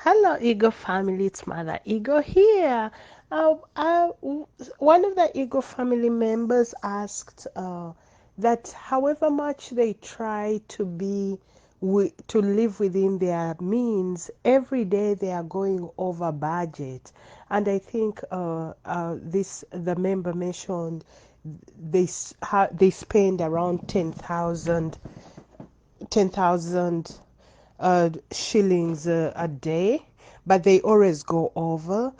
Hello, Ego family. It's Mother Ego here. One of the Ego family members asked that however much they try to live within their means, every day they are going over budget. And I think the member mentioned they spend around 10,000 shillings a day, but they always go over.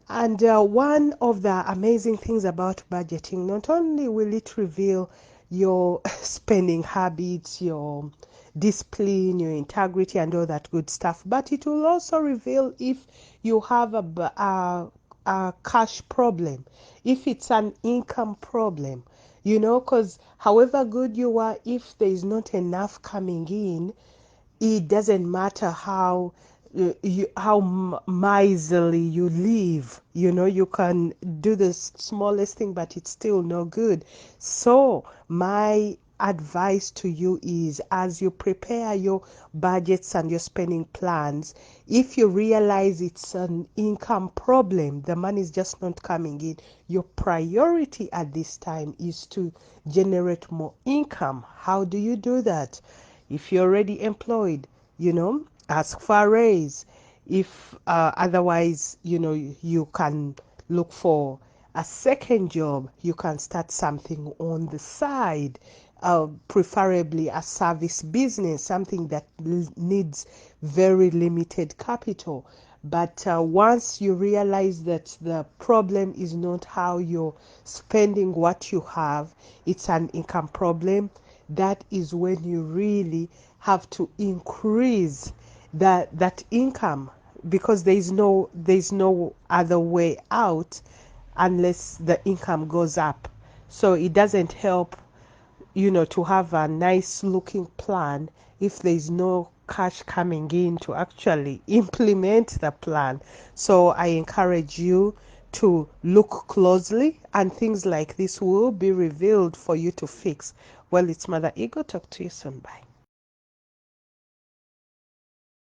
And one of the amazing things about budgeting, not only will it reveal your spending habits, your discipline, your integrity, and all that good stuff, but it will also reveal if you have a cash problem, if it's an income problem, because however good you are, if there is not enough coming in, it doesn't matter how miserly you live. You can do the smallest thing, but it's still no good. So my advice to you is, as you prepare your budgets and your spending plans, if you realize it's an income problem, the money is just not coming in, your priority at this time is to generate more income. How do you do that? If you're already employed, ask for a raise. If otherwise, you can look for a second job. You can start something on the side, preferably a service business, something that needs very limited capital. But once you realize that the problem is not how you're spending what you have, it's an income problem, that is when you really have to increase that income, because there's no other way out unless the income goes up. So it doesn't help, to have a nice looking plan if there's no cash coming in to actually implement the plan. So I encourage you to look closely, and things like this will be revealed for you to fix. Well, it's Mother Ego. Talk to you soon. Bye.